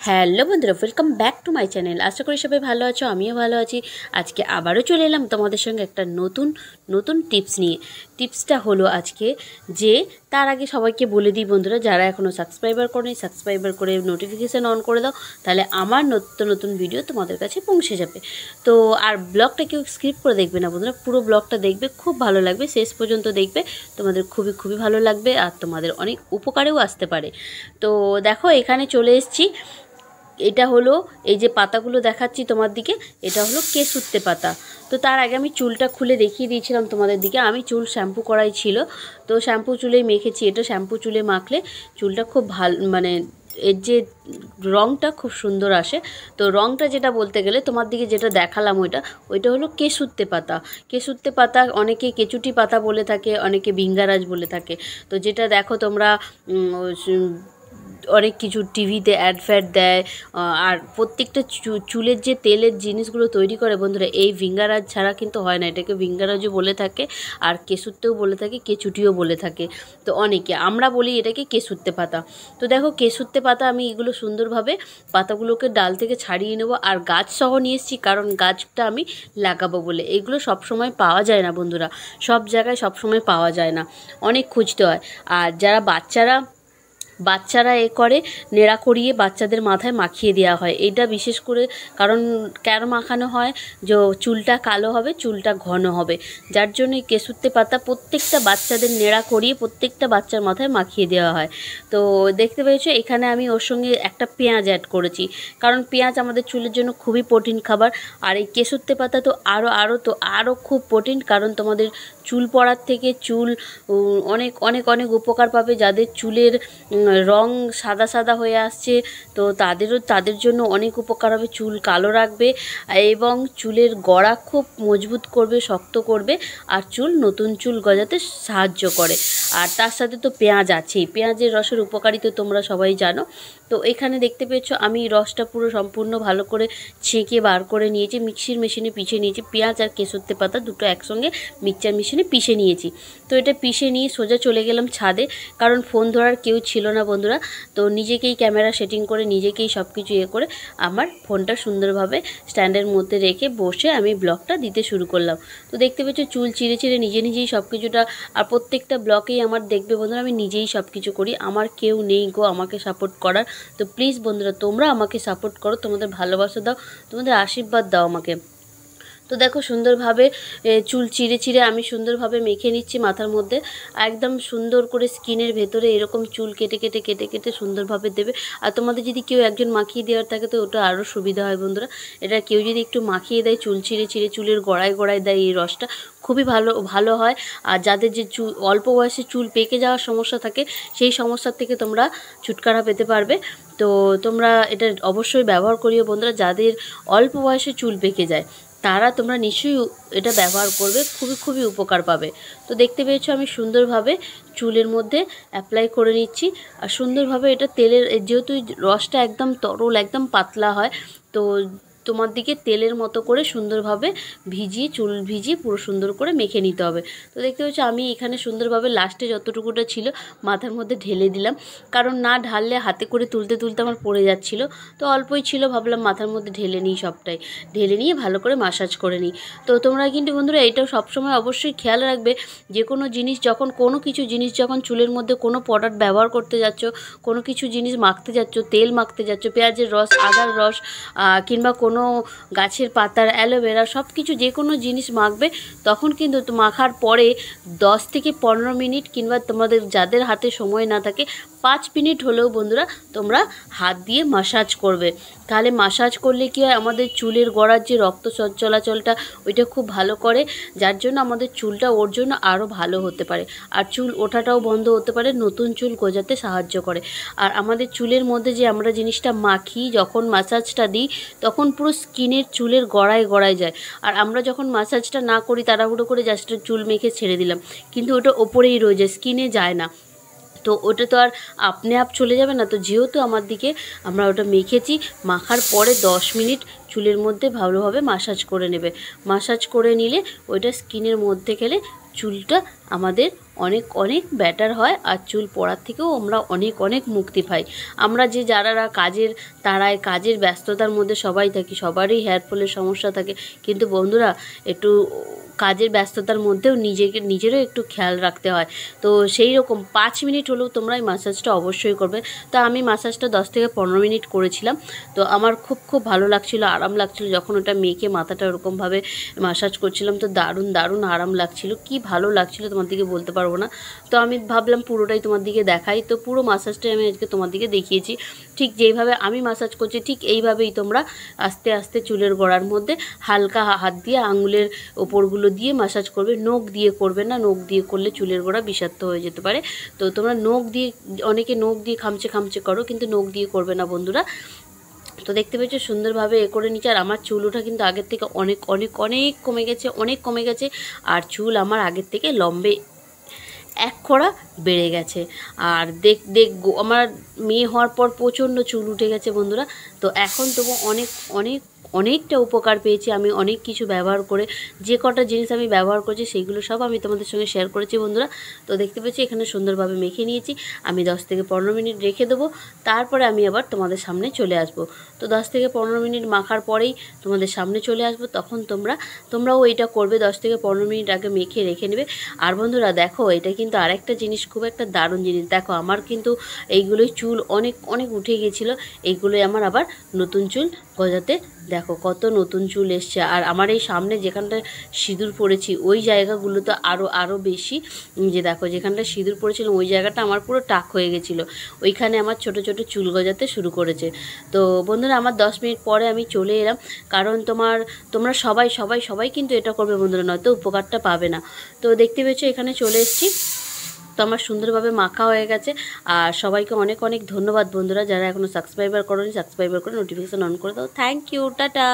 Hello বন্ধুরা, welcome back to my channel. আশা করি সবাই ভালো আছো, আমিও ভালো আছি। আজকে আবারও চলে এলাম তোমাদের সঙ্গে একটা নতুন নতুন টিপস নিয়ে। টিপসটা হলো আজকে যে তার আগে সবাইকে বলে দিই বন্ধুরা, যারা এখনও সাবস্ক্রাইবার করেনি, সাবস্ক্রাইবার করে নোটিফিকেশান অন করে দাও, তাহলে আমার নতুন নতুন ভিডিও তোমাদের কাছে পৌঁছে যাবে। তো আর ব্লগটা কেউ স্কিপ করে দেখবে না বন্ধুরা, পুরো ব্লগটা দেখবে, খুব ভালো লাগবে, শেষ পর্যন্ত দেখবে, তোমাদের খুবই খুবই ভালো লাগবে আর তোমাদের অনেক উপকারেও আসতে পারে। তো দেখো এখানে চলে এসেছি। এটা হলো, এই যে পাতাগুলো দেখাচ্ছি তোমার দিকে, এটা হলো কেশুত্তে পাতা। তো তার আগে আমি চুলটা খুলে দেখিয়ে দিয়েছিলাম তোমাদের দিকে। আমি চুল শ্যাম্পু করাই ছিল, তো শ্যাম্পু চুলেই মেখেছি। এটা শ্যাম্পু চুলে মাখলে চুলটা খুব ভালো, মানে এর যে রঙটা খুব সুন্দর আসে। তো রঙটা যেটা বলতে গেলে তোমার দিকে যেটা দেখালাম, ওইটা হলো কেশুত্তে পাতা। কেশুত্তে পাতা অনেকে কেচুটি পাতা বলে থাকে, অনেকে ভিঙ্গারাজ বলে থাকে। তো যেটা দেখো তোমরা অনেক কিছু টিভিতে অ্যাড ফ্যাড দেয়, আর প্রত্যেকটা চুলের যে তেলের জিনিসগুলো তৈরি করে বন্ধুরা, এই ভিঙ্গারাজ ছাড়া কিন্তু হয় না। এটাকে ভিঙ্গারাজও বলে থাকে, আর কেশুত্তেও বলে থাকে, কেচুটিও বলে থাকে। তো অনেকে, আমরা বলি এটাকে কেশুত্তে পাতা। তো দেখো কেশুত্তে পাতা আমি এগুলো সুন্দরভাবে পাতাগুলোকে ডাল থেকে ছাড়িয়ে নেবো, আর গাছ সহ নিয়ে এসেছি, কারণ গাছটা আমি লাগাবো বলে। এগুলো সবসময় পাওয়া যায় না বন্ধুরা, সব জায়গায় সবসময় পাওয়া যায় না, অনেক খুঁজতে হয়। আর যারা বাচ্চারা এ করে, নেড়া করিয়ে বাচ্চাদের মাথায় মাখিয়ে দেওয়া হয়। এইটা বিশেষ করে কারণ কেন মাখানো হয়, যে চুলটা কালো হবে, চুলটা ঘন হবে, যার জন্য এই কেশুত্তে পাতা প্রত্যেকটা বাচ্চাদের নেড়া করিয়ে প্রত্যেকটা বাচ্চার মাথায় মাখিয়ে দেওয়া হয়। তো দেখতে পেয়েছো এখানে আমি ওর সঙ্গে একটা পেঁয়াজ অ্যাড করেছি, কারণ পেঁয়াজ আমাদের চুলের জন্য খুবই প্রোটিন খাবার। আর এই কেশুত্তে পাতা তো আরও খুব প্রোটিন, কারণ তোমাদের চুল পড়ার থেকে চুল অনেক অনেক অনেক উপকার পাবে। যাদের চুলের রং সাদা সাদা হয়ে আসছে, তো তাদের জন্য অনেক উপকার হবে। চুল কালো রাখবে এবং চুলের গোড়া খুব মজবুত করবে, শক্ত করবে, আর নতুন চুল গজাতে সাহায্য করে। আর তার সাথে তো পেঁয়াজ আছেই, পেঁয়াজের রসের উপকারিতা তোমরা সবাই জানো। তো এখানে দেখতে পেয়েছো আমি রসটা পুরো সম্পূর্ণ ভালো করে ছেঁকে বার করে নিয়েছি, মিক্সির মেশিনে পিষে নিয়েছি। পেঁয়াজ আর কেশুত্তে পাতা দুটো একসঙ্গে মিক্সচার মেশিনে পিষে নিয়েছি। তো এটা পিষে নিয়ে সোজা চলে গেলাম ছাদে, কারণ ফোন ধরার কেউ ছিল না বন্ধুরা। তো নিজেকেই ক্যামেরা সেটিং করে, নিজেকেই সব কিছু করে আমার ফোনটা সুন্দরভাবে স্ট্যান্ডের মধ্যে রেখে বসে আমি ব্লগটা দিতে শুরু করলাম। তো দেখতে পেয়েছো চুল চিড়ে চিড়ে নিজেই সব কিছুটা, আর প্রত্যেকটা ব্লগেই আমার দেখবে বন্ধুরা আমি নিজেই সব কিছু করি, আমার কেউ নেই গো আমাকে সাপোর্ট করার। তো প্লিজ বন্ধুরা তোমরা আমাকে সাপোর্ট করো, তোমাদের ভালোবাসা দাও, তোমাদের আশীর্বাদ দাও আমাকে। তো দেখো সুন্দরভাবে চুল চিড়ে চিড়ে আমি সুন্দরভাবে মেখে নিচ্ছি মাথার মধ্যে, একদম সুন্দর করে স্কিনের ভেতরে এরকম চুল কেটে কেটে কেটে কেটে সুন্দরভাবে দেবে। আর তোমাদের যদি কেউ একজন মাখিয়ে দেওয়ার থাকে তো ওটা আরও সুবিধা হয় বন্ধুরা। এটা কেউ যদি একটু মাখিয়ে দেয়, চুল চিড়ে চিড়ে চুলের গোড়ায় গোড়ায় দেয়, এই রসটা খুবই ভালো হয়। আর যাদের যে অল্প বয়সে চুল পেকে যাওয়ার সমস্যা থাকে, সেই সমস্যার থেকে তোমরা ছুটকারা পেতে পারবে। তো তোমরা এটা অবশ্যই ব্যবহার করিও বন্ধুরা, যাদের অল্প বয়সে চুল পেকে যায় তোমরা নিশ্চয়ই এটা ব্যবহার করবে, খুবই খুবই উপকার পাবে। তো দেখতে পেয়েছো আমি সুন্দরভাবে চুলের মধ্যে অ্যাপ্লাই করে নিচ্ছি, আর সুন্দরভাবে এটা তেলের, যেহেতু রসটা একদম তরল, একদম পাতলা হয়, তো তোমার দিকে তেলের মতো করে সুন্দরভাবে চুল ভিজিয়ে পুরো সুন্দর করে মেখে নিতে হবে। তো দেখতে পাচ্ছ আমি এখানে সুন্দরভাবে লাস্টে যতটুকুটা ছিল মাথার মধ্যে ঢেলে দিলাম, কারণ না ঢাললে হাতে করে তুলতে তুলতে আমার পড়ে যাচ্ছিল। তো অল্পই ছিল, ভাবলাম মাথার মধ্যে ঢেলে নিই, সবটাই ঢেলে নিয়ে ভালো করে মাসাজ করে নিই। তো তোমরা কিন্তু বন্ধুরা এটাও সবসময় অবশ্যই খেয়াল রাখবে, যে কোনো জিনিস যখন চুলের মধ্যে কোনো প্রোডাক্ট ব্যবহার করতে যাচ্ছ, কোনো কিছু জিনিস মাখতে যাচ্ছ, তেল মাখতে যাচ্ছ, পেঁয়াজের রস, আদার রস, কিংবা কোনো গাছের পাতার অ্যালোভেরা, সব কিছু যে কোনো জিনিস মাখবে, তখন কিন্তু মাখার পরে 10 থেকে 15 মিনিট, কিংবা তোমাদের যাদের হাতে সময় না থাকে 5 মিনিট হলেও বন্ধুরা তোমরা হাত দিয়ে মাসাজ করবে। তাহলে মাসাজ করলে কী হয়, আমাদের চুলের গোড়ার যে রক্ত চলাচলটা ওইটা খুব ভালো করে, যার জন্য আমাদের চুলটা ওর জন্য আরও ভালো হতে পারে, আর চুল ওঠাটাও বন্ধ হতে পারে, নতুন চুল গজাতে সাহায্য করে। আর আমাদের চুলের মধ্যে যে আমরা জিনিসটা মাখি, যখন মাসাজটা দিই তখন পুরো স্কিনের চুলের গোড়ায় গোড়ায় যায়। আর আমরা যখন মাসাজটা না করি, তাড়াহুড়ো করে জাস্ট চুল মেখে ছেড়ে দিলাম, কিন্তু ওটা ওপরেই রয়ে যায়, স্কিনে যায় না। তো ওটা তো আর আপনি আপ চলে যাবে না। তো যেহেতু আমরা ওটা মেখেছি, মাখার পরে 10 মিনিট চুলের মধ্যে ভালোভাবে মাসাজ করে নেবে। মাসাজ করে নিলে ওইটা স্কিনের মধ্যে গেলে চুলটা আমাদের অনেক অনেক বেটার হয়, আর চুল পড়ার থেকেও আমরা অনেক অনেক মুক্তি পাই। আমরা যে যারা কাজের তাড়ায়, কাজের ব্যস্ততার মধ্যে সবাই থাকি, সবারই হেয়ার ফলের সমস্যা থাকে, কিন্তু বন্ধুরা একটু কাজের ব্যস্ততার মধ্যেও নিজেরও একটু খেয়াল রাখতে হয়। তো সেই রকম 5 মিনিট হলেও তোমরা এই মাসাজটা অবশ্যই করবে। তো আমি মাসাজটা 10 থেকে 15 মিনিট করেছিলাম। তো আমার খুব খুব ভালো লাগছিলো, আরাম লাগছিলো যখন ওটা মেখে মাথাটা ওরকমভাবে মাসাজ করছিলাম। তো দারুণ দারুণ আরাম লাগছিলো, কি ভালো লাগছিলো তোমাদেরকে বলতে পারবো না। তো আমি ভাবলাম পুরোটাই তোমার দিকে দেখাই। তো পুরো মাসাজটাই আমি আজকে তোমার দিকে দেখিয়েছি। ঠিক যেইভাবে আমি মাসাজ করছি ঠিক এইভাবেই তোমরা আস্তে আস্তে চুলের গোড়ার মধ্যে হালকা হাত দিয়ে আঙুলের ওপরগুলো দিয়ে মাসাজ করবে। নখ দিয়ে করবে না, নখ দিয়ে করলে চুলের গোড়া বিষাক্ত হয়ে যেতে পারে। তো তোমরা নখ দিয়ে, অনেকে নখ দিয়ে খামচে খামচে করো, কিন্তু নখ দিয়ে করবে না বন্ধুরা। তো দেখতে পেয়েছো সুন্দরভাবে করে নিচ্ছে। আর আমার চুল ওঠা কিন্তু আগের থেকে অনেক অনেক অনেক কমে গেছে, অনেক কমে গেছে। আর চুল আমার আগের থেকে লম্বে 1 খোঁড়া বেড়ে গেছে। আর আমার মেয়ে হওয়ার পর প্রচণ্ড চুল উঠে গেছে বন্ধুরা। তো এখন তবু অনেকটা উপকার পেয়েছি আমি অনেক কিছু ব্যবহার করে। যে কটা জিনিস আমি ব্যবহার করছি সেইগুলো সব আমি তোমাদের সঙ্গে শেয়ার করেছি বন্ধুরা। তো দেখতে পেয়েছি এখানে সুন্দরভাবে মেখে নিয়েছি। আমি 10 থেকে 15 মিনিট রেখে দেবো, তারপরে আমি আবার তোমাদের সামনে চলে আসব। তো 10 থেকে 15 মিনিট মাখার পরেই তোমাদের সামনে চলে আসবো। তখন তোমরাও এইটা করবে, 10 থেকে 15 মিনিট আগে মেখে রেখে নেবে। আর বন্ধুরা দেখো, এটা কিন্তু আরেকটা জিনিস, খুব একটা দারুণ জিনিস। দেখো আমার কিন্তু এইগুলোই চুল অনেক অনেক উঠে গেছিলো, এইগুলোই আমার আবার নতুন চুল গজাতে দেখো কত নতুন চুল এসছে। আর আমার এই সামনে যেখানটা সিঁদুর পড়েছি ওই জায়গাগুলো তো আরও বেশি, যে দেখো যেখানটা সিঁদুর পড়েছিল ওই জায়গাটা আমার পুরো টাক হয়ে গেছিলো, ওইখানে আমার ছোট ছোট চুল গজাতে শুরু করেছে। তো বন্ধুরা আমার 10 মিনিট পরে আমি চলে এলাম, কারণ তোমরা সবাই সবাই সবাই কিন্তু এটা করবে বন্ধুরা, নয়তো উপকারটা পাবে না। তো দেখতে পেয়েছো এখানে চলে এসেছি। তো আমার সুন্দরভাবে মাখা হয়ে গেছে। আর সবাইকে অনেক অনেক ধন্যবাদ বন্ধুরা, যারা এখনও সাবস্ক্রাইবার করোনি সাবস্ক্রাইবার করে নোটিফিকেশান অন করে দাও। Thank you, tata.